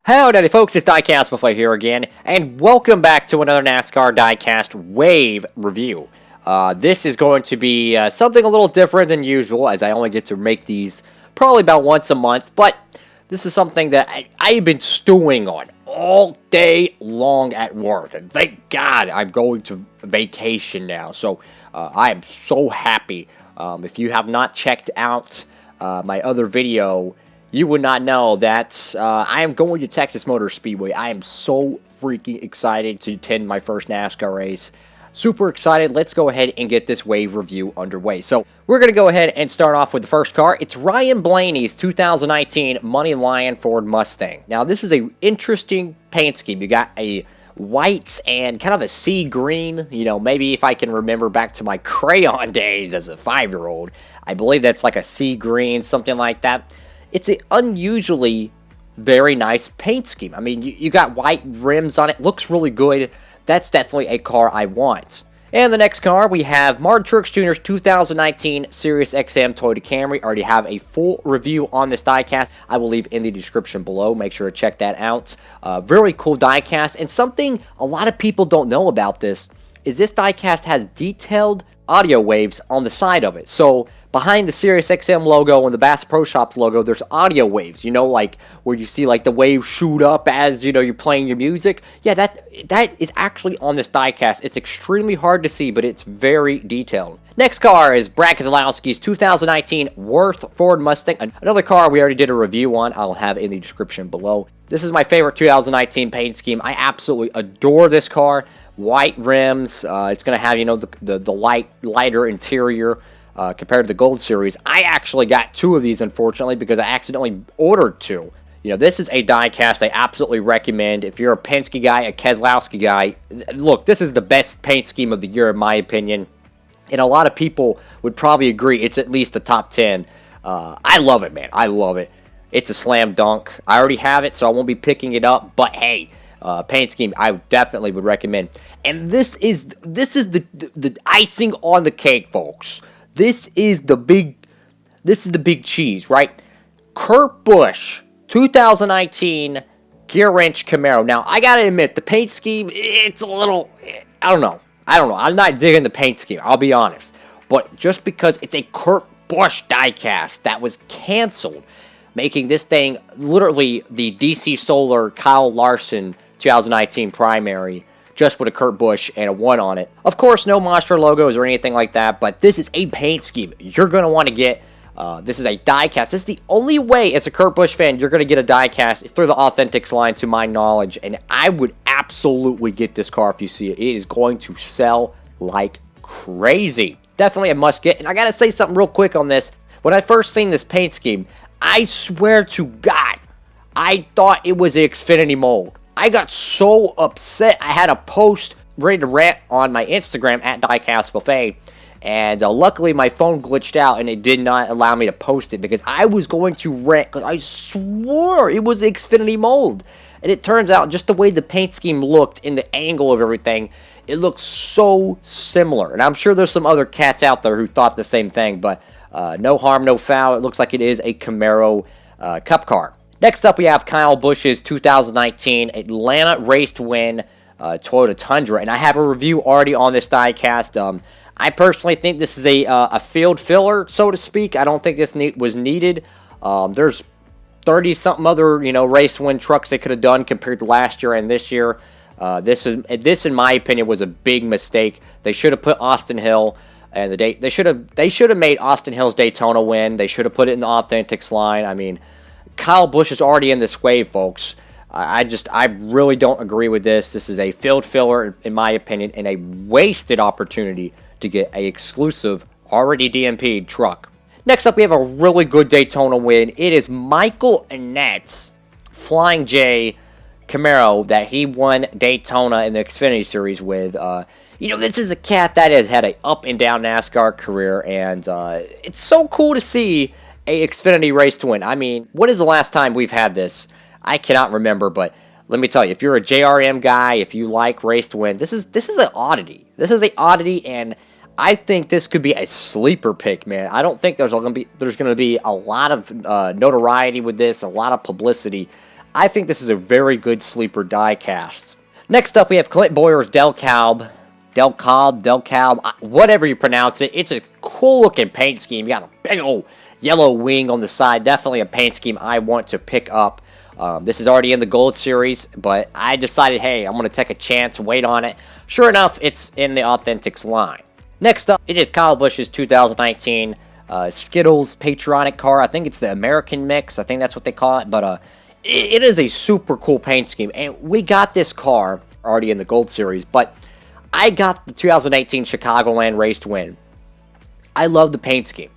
Howdy folks, it's DIECAST Buffet here again, and welcome back to another NASCAR DIECAST Wave review. This is going to be something a little different than usual, as I only get to make these probably about once a month, but this is something that I've been stewing on all day long at work, and thank God I'm going to vacation now, so I am so happy. If you have not checked out my other video, you would not know that I am going to Texas Motor Speedway. I am so freaking excited to attend my first NASCAR race. Super excited. Let's go ahead and get this wave review underway. So we're going to go ahead and start off with the first car. It's Ryan Blaney's 2019 Money Lion Ford Mustang. Now this is an interesting paint scheme. You got a white and kind of a sea green. You know, maybe if I can remember back to my crayon days as a 5-year-old. I believe that's like a sea green, something like that. It's an unusually very nice paint scheme. I mean, you got white rims on it. Looks really good. That's definitely a car I want. And the next car, we have Martin Truex Jr.'s 2019 Sirius XM Toyota Camry. I already have a full review on this diecast. I will leave in the description below. Make sure to check that out. Very cool diecast. And something a lot of people don't know about this is this diecast has detailed audio waves on the side of it. So behind the Sirius XM logo and the Bass Pro Shops logo, there's audio waves, you know, like where you see like the waves shoot up as, you know, you're playing your music. Yeah, that is actually on this diecast. It's extremely hard to see, but it's very detailed. Next car is Brad Keselowski's 2019 Worth Ford Mustang. Another car we already did a review on. I'll have in the description below. This is my favorite 2019 paint scheme. I absolutely adore this car. White rims. It's going to have, you know, the lighter interior. Compared to the Gold Series. I actually got 2 of these, unfortunately, because I accidentally ordered 2. You know, this is a diecast I absolutely recommend. If you're a Penske guy, a Keslowski guy, look, this is the best paint scheme of the year, in my opinion. And a lot of people would probably agree it's at least a top 10. I love it, man. I love it. It's a slam dunk. I already have it, so I won't be picking it up. But hey, paint scheme I definitely would recommend. And this is the icing on the cake, folks. This is the big cheese, right? Kurt Busch, 2019 Gear Wrench Camaro. Now, I gotta admit, the paint scheme, it's a little, I don't know. I'm not digging the paint scheme, I'll be honest. But just because it's a Kurt Busch diecast that was canceled, making this thing literally the DC Solar Kyle Larson 2019 primary, just with a Kurt Busch and a 1 on it. Of course, no monster logos or anything like that, but this is a paint scheme you're going to want to get. This is a diecast. This is the only way, as a Kurt Busch fan, you're going to get a diecast. It's through the Authentics line, to my knowledge, and I would absolutely get this car if you see it. It is going to sell like crazy. Definitely a must get, and I got to say something real quick on this. When I first seen this paint scheme, I swear to God, I thought it was the Xfinity mold. I got so upset. I had a post ready to rant on my Instagram at DIECAST Buffet, and luckily my phone glitched out and it did not allow me to post it because I was going to rant because I swore it was the Xfinity mold. And it turns out just the way the paint scheme looked and the angle of everything, it looks so similar. And I'm sure there's some other cats out there who thought the same thing, but no harm, no foul. It looks like it is a Camaro Cup car. Next up, we have Kyle Busch's 2019 Atlanta Race to Win Toyota Tundra, and I have a review already on this diecast. I personally think this is a field filler, so to speak. I don't think this was needed. There's 30-something other, you know, race win trucks they could have done compared to last year and this year. This, in my opinion, was a big mistake. They should have put Austin Hill. And they should have made Austin Hill's Daytona win. They should have put it in the Authentics line. I mean, Kyle Busch is already in this wave, folks. I really don't agree with this. This is a field filler, in my opinion, and a wasted opportunity to get an exclusive, already DMP'd truck. Next up, we have a really good Daytona win. It is Michael Annett's Flying J Camaro that he won Daytona in the Xfinity Series with. You know, this is a cat that has had an up and down NASCAR career, and it's so cool to see a Xfinity race to win. I mean, when is the last time we've had this? I cannot remember, but let me tell you, if you're a JRM guy, if you like race to win, this is an oddity. This is an oddity, and I think this could be a sleeper pick, man. I don't think there's going to be a lot of notoriety with this, a lot of publicity. I think this is a very good sleeper diecast. Next up, we have Clint Bowyer's DelCalb, whatever you pronounce it. It's a cool-looking paint scheme. You got a big old yellow wing on the side. Definitely a paint scheme I want to pick up. This is already in the Gold Series, but I decided, hey, I'm going to take a chance, wait on it. Sure enough, it's in the Authentics line. Next up, it is Kyle Busch's 2019 Skittles patriotic car. I think it's the American mix. I think that's what they call it, but it is a super cool paint scheme, and we got this car already in the Gold Series, but I got the 2018 Chicagoland race to win. I love the paint scheme,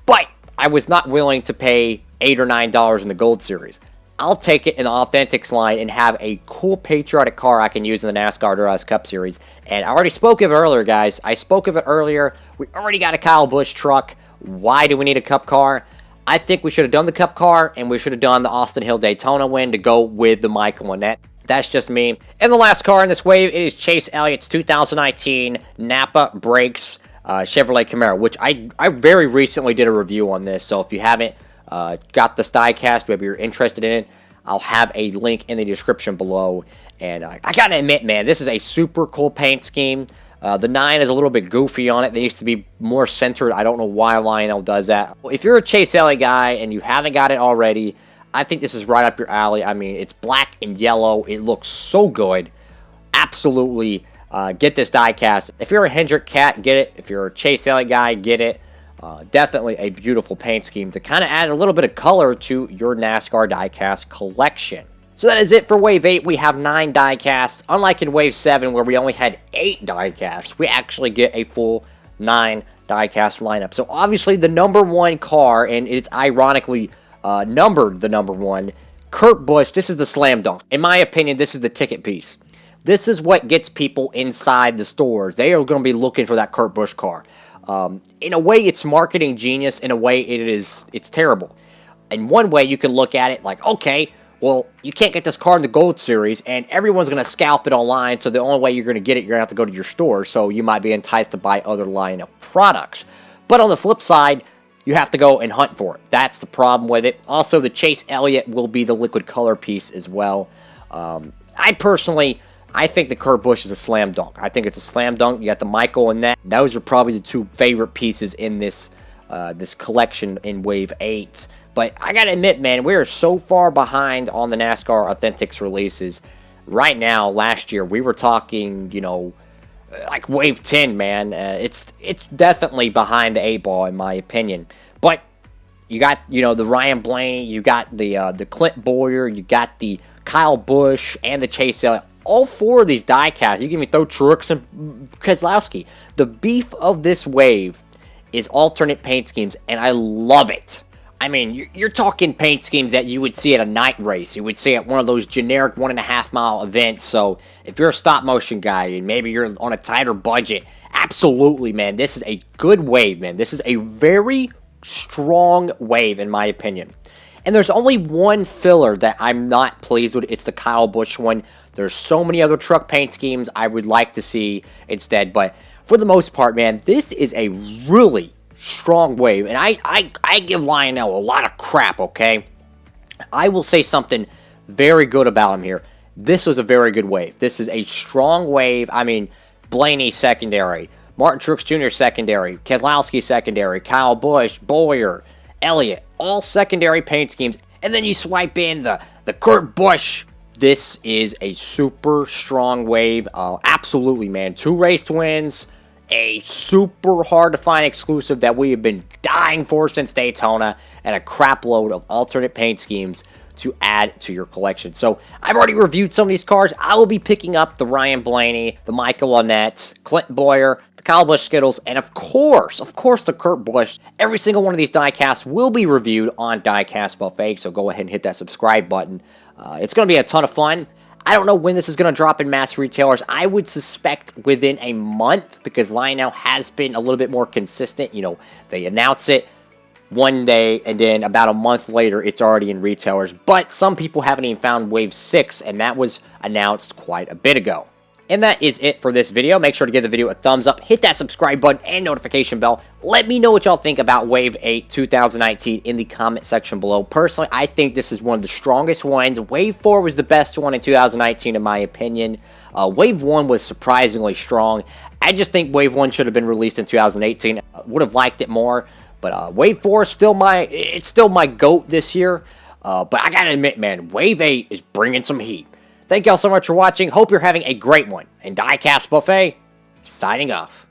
but I was not willing to pay $8 or $9 in the Gold Series. I'll take it in the Authentics line and have a cool patriotic car I can use in the NASCAR DIECAST Cup Series. And I already spoke of it earlier, guys. I spoke of it earlier. We already got a Kyle Busch truck. Why do we need a Cup car? I think we should have done the Cup car, and we should have done the Austin Hill Daytona win to go with the Michael Annett. That's just me. And the last car in this wave, it is Chase Elliott's 2019 Napa Brakes Chevrolet Camaro, which I very recently did a review on this. So if you haven't got this diecast, maybe you're interested in it, I'll have a link in the description below. And I gotta admit, man, this is a super cool paint scheme. The 9 is a little bit goofy on it. It needs to be more centered. I don't know why Lionel does that. If you're a Chase Elliott guy and you haven't got it already, I think this is right up your alley. I mean, it's black and yellow. It looks so good. Absolutely get this diecast. If you're a Hendrick cat, get it. If you're a Chase Elliott guy, get it. Definitely a beautiful paint scheme to kind of add a little bit of color to your NASCAR diecast collection. So that is it for Wave 8. We have 9 diecasts. Unlike in Wave 7, where we only had 8 diecasts, we actually get a full 9 diecast lineup. So obviously the number 1 car, and it's ironically numbered the number 1, Kurt Busch. This is the slam dunk. In my opinion, this is the ticket piece. This is what gets people inside the stores. They are going to be looking for that Kurt Busch car. In a way, it's marketing genius. In a way, it's terrible. In one way, you can look at it like, okay, well, you can't get this car in the Gold Series, and everyone's going to scalp it online, so the only way you're going to get it, you're going to have to go to your store, so you might be enticed to buy other line of products. But on the flip side, you have to go and hunt for it. That's the problem with it. Also, the Chase Elliott will be the liquid color piece as well. I think the Kurt Busch is a slam dunk. I think it's a slam dunk. You got the Michael and that. Those are probably the 2 favorite pieces in this this collection in Wave 8. But I gotta admit, man, we are so far behind on the NASCAR Authentics releases. Right now, last year, we were talking, you know, like Wave 10, man. It's definitely behind the 8 ball, in my opinion. But you got, you know, the Ryan Blaney, you got the Clint Bowyer, you got the Kyle Busch, and the Chase Elliott. All 4 of these diecasts, you can even throw Truex and Keslowski. The beef of this wave is alternate paint schemes, and I love it. I mean, you're talking paint schemes that you would see at a night race. You would see at one of those generic 1.5 mile events. So if you're a stop motion guy and maybe you're on a tighter budget, absolutely, man, this is a good wave, man. This is a very strong wave, in my opinion. And there's only one filler that I'm not pleased with. It's the Kyle Busch one. There's so many other truck paint schemes I would like to see instead. But for the most part, man, this is a really strong wave. And I give Lionel a lot of crap, okay? I will say something very good about him here. This was a very good wave. This is a strong wave. I mean, Blaney secondary, Martin Truex Jr. secondary, Keslowski secondary, Kyle Busch, Bowyer, Elliott, all secondary paint schemes. And then you swipe in the Kurt Busch. This is a super strong wave. Absolutely, man. 2 race wins. A super hard to find exclusive that we have been dying for since Daytona. And a crap load of alternate paint schemes to add to your collection. So I've already reviewed some of these cars. I will be picking up the Ryan Blaney, the Michael Annett, Clint Bowyer, the Kyle Busch Skittles, and of course, the Kurt Busch. Every single one of these diecasts will be reviewed on Diecast Buffet, so go ahead and hit that subscribe button. It's going to be a ton of fun. I don't know when this is going to drop in mass retailers. I would suspect within a month because Lionel has been a little bit more consistent. You know, they announce it one day, and then about a month later, it's already in retailers. But some people haven't even found Wave 6, and that was announced quite a bit ago. And that is it for this video. Make sure to give the video a thumbs up, hit that subscribe button and notification bell. Let me know what y'all think about Wave 8 2019 in the comment section below. Personally, I think this is one of the strongest ones. Wave 4 was the best one in 2019 in my opinion. Wave 1 was surprisingly strong. I just think Wave 1 should have been released in 2018. Would have liked it more. But Wave 4 is still my GOAT this year. But I gotta admit, man, Wave 8 is bringing some heat. Thank y'all so much for watching. Hope you're having a great one. And DIECAST Buffet, signing off.